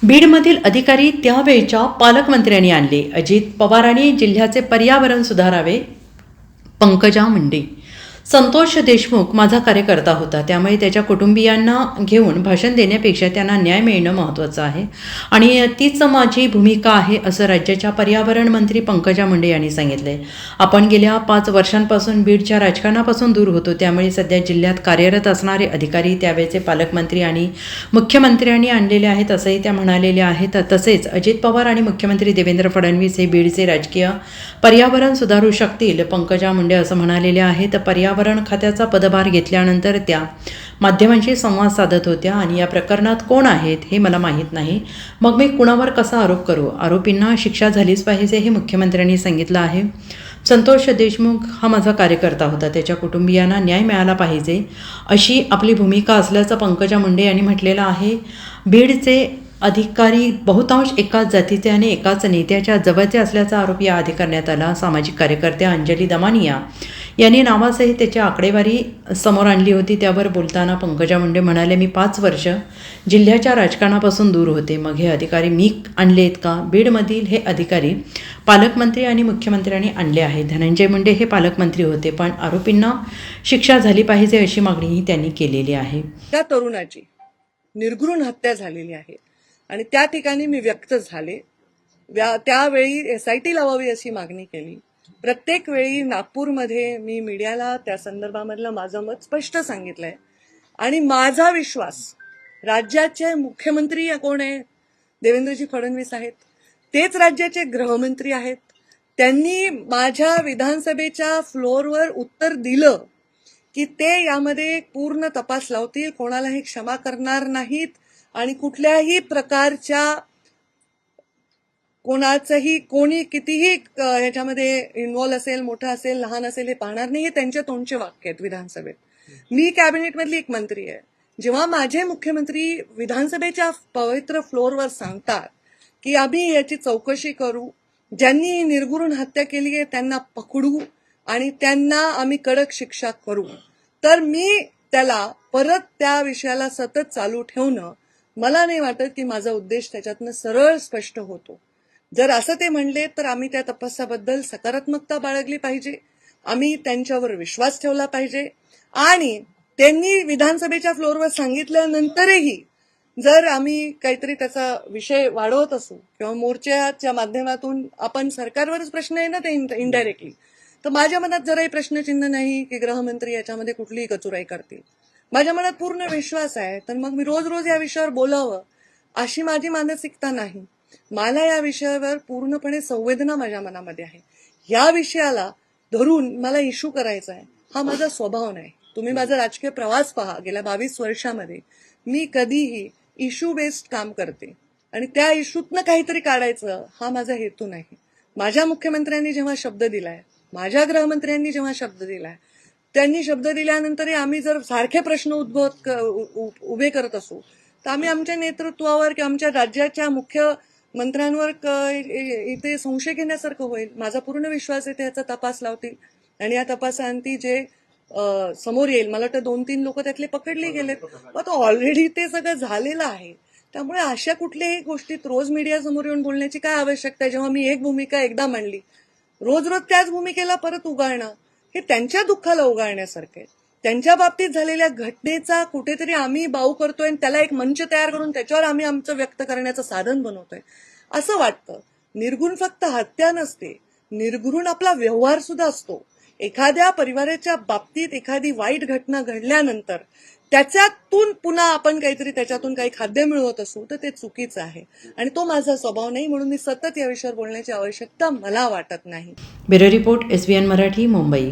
बीडमधील अधिकारी त्यावेळच्या पालकमंत्र्यांनी आणले. अजित पवारांनी जिल्ह्याचे पर्यावरण सुधारावे. पंकजा मुंडे. संतोष देशमुख माझा कार्यकर्ता होता, त्यामुळे त्याच्या कुटुंबियांना घेऊन भाषण देण्यापेक्षा त्यांना न्याय मिळणं महत्त्वाचं आहे आणि तीच माझी भूमिका आहे, असं राज्याच्या पर्यावरण मंत्री पंकजा मुंडे यांनी सांगितले. आपण गेल्या 5 वर्षांपासून बीडच्या राजकारणापासून दूर होतो, त्यामुळे सध्या जिल्ह्यात कार्यरत असणारे अधिकारी त्यावेळेचे पालकमंत्री आणि मुख्यमंत्र्यांनी आणलेले आहेत, असंही त्या म्हणालेल्या आहेत. तसेच अजित पवार आणि मुख्यमंत्री देवेंद्र फडणवीस हे बीडचे राजकीय पर्यावरण सुधारू शकतील, पंकजा मुंडे असं म्हणालेल्या आहेत. पर्यावरण खात्याचा पदभार घेतल्यानंतर त्या माध्यमांशी संवाद साधत होत्या आणि या प्रकरणात कोण आहेत हे मला माहीत नाही, मग मी कुणावर कसा आरोप करू. आरोपींना शिक्षा झालीच पाहिजे हे मुख्यमंत्र्यांनी सांगितलं आहे. संतोष देशमुख हा माझा कार्यकर्ता होता, त्याच्या कुटुंबियांना न्याय मिळाला पाहिजे अशी आपली भूमिका असल्याचं पंकजा मुंडे यांनी म्हटलेलं आहे. बीडचे अधिकारी बहुतांश एकाच जातीचे आणि एकाच नेत्याच्या जवळचे असल्याचा आरोप याआधी करण्यात आला. सामाजिक कार्यकर्त्या अंजली दमानिया यांनी नावासहित त्याची आकडेवारी समोर आणली होती. त्यावर बोलताना पंकजा मुंडे म्हणाले, मी 5 वर्ष जिल्ह्याच्या राजकारणापासून दूर होते, मग हे अधिकारी मी आणलेत का? बीडमधील हे अधिकारी पालकमंत्री आणि मुख्यमंत्र्यांनी आणले आहेत. धनंजय मुंडे हे पालकमंत्री होते, पण आरोपींना शिक्षा झाली पाहिजे अशी मागणीही त्यांनी केलेली आहे. त्या तरुणाची निर्घृण हत्या झालेली आहे आणि त्या ठिकाणी मी व्यक्त झाले. त्यावेळी SIT लावावी अशी मागणी केली. प्रत्येक वेळी नागपूरमध्ये मी मीडियाला त्या संदर्भामधलं माझं मत स्पष्ट सांगितलंय आणि माझा विश्वास, राज्याचे मुख्यमंत्री कोण आहे? देवेंद्रजी फडणवीस आहेत. तेच राज्याचे गृहमंत्री आहेत. त्यांनी माझ्या विधानसभेच्या फ्लोअरवर उत्तर दिलं की ते यामध्ये पूर्ण तपास लावतील, कोणालाही क्षमा करणार नाहीत आणि कुठल्याही प्रकारच्या कोणाचंही कोणी कितीही ह्याच्यामध्ये इन्व्हॉल्व असेल, मोठा असेल, लहान असेल, हे पाहणार नाही. हे त्यांच्या तोंडचे वाक्य आहेत विधानसभेत. मी कॅबिनेटमधली एक मंत्री आहे. जेव्हा माझे मुख्यमंत्री विधानसभेच्या पवित्र फ्लोअरवर सांगतात की आम्ही याची चौकशी करू, ज्यांनी निर्घृण हत्या केली आहे त्यांना पकडू आणि त्यांना आम्ही कडक शिक्षा करू, तर मी त्याला परत त्या विषयाला सतत चालू ठेवणं, मला नाही वाटत की माझा उद्देश त्याच्यातनं सरळ स्पष्ट होतो. जर असं ते म्हणले तर आम्ही त्या तपासाबद्दल सकारात्मकता बाळगली पाहिजे, आम्ही त्यांच्यावर विश्वास ठेवला पाहिजे आणि त्यांनी विधानसभेच्या फ्लोअरवर सांगितल्यानंतरही जर आम्ही काहीतरी त्याचा विषय वाढवत असू किंवा मोर्चाच्या माध्यमातून आपण सरकारवरच प्रश्न आहे ना ते इनडायरेक्टली, तर माझ्या मनात जराही प्रश्नचिन्ह नाही की गृहमंत्री याच्यामध्ये कुठलीही कचुराई करतील. माझ्या मनात पूर्ण विश्वास आहे. तर मग मी रोज रोज या विषयावर बोलावं अशी माझी मानसिकता नाही. मला या विषयावर पूर्णपणे संवेदना माझ्या मनामध्ये आहे. या विषयाला धरून मला इश्यू करायचा आहे हा माझा स्वभाव नाही. तुम्ही माझा राजकीय प्रवास पहा. गेल्या 22 वर्षामध्ये मी कधीही इश्यू बेस्ड काम करते आणि त्या इश्यूतनं काहीतरी काढायचं हा माझा हेतू नाही. माझ्या मुख्यमंत्र्यांनी जेव्हा शब्द दिलाय, माझ्या गृहमंत्र्यांनी जेव्हा शब्द दिलाय, त्यांनी शब्द दिल्यानंतरही आम्ही जर सारखे प्रश्न उभे करत असू तर आम्ही आमच्या नेतृत्वावर किंवा आमच्या राज्याच्या मुख्यमंत्र्यांवर इथे संशय घेण्यासारखं होईल. माझा पूर्ण विश्वास आहे ते याचा तपास लावतील आणि या तपासांती जे समोर येईल, मला वाटतं 2-3 लोक त्यातले पकडले गेलेत. आता ऑलरेडी ते सगळं झालेलं आहे. त्यामुळे अशा कुठल्याही गोष्टीत रोज मीडिया समोर येऊन बोलण्याची काय आवश्यकता आहे? जेव्हा मी एक भूमिका एकदा मांडली, रोज रोज त्याच भूमिकेला परत उगाळणं हे त्यांच्या दुःखाला उगाळण्यासारखं आहे. त्यांच्या बाबतीत झालेल्या घटनेचा कुठेतरी आम्ही बाऊ करतोय आणि त्याला एक मंच तयार करून त्याच्यावर आम्ही आमचं व्यक्त करण्याचं साधन बनवतोय असं वाटतं. निर्घृण फक्त हत्या नसते, निर्घृण आपला व्यवहार सुद्धा असतो. एखाद्या परिवाराच्या बाबतीत एखादी वाईट घटना घडल्यानंतर त्याच्यातून पुन्हा आपण काहीतरी त्याच्यातून काही खाद्य मिळवत असू तर ते चुकीचं आहे आणि तो माझा स्वभाव नाही. म्हणून मी सतत या विषयावर बोलण्याची आवश्यकता मला वाटत नाही. Bureau report, SBN Marathi, Mumbai.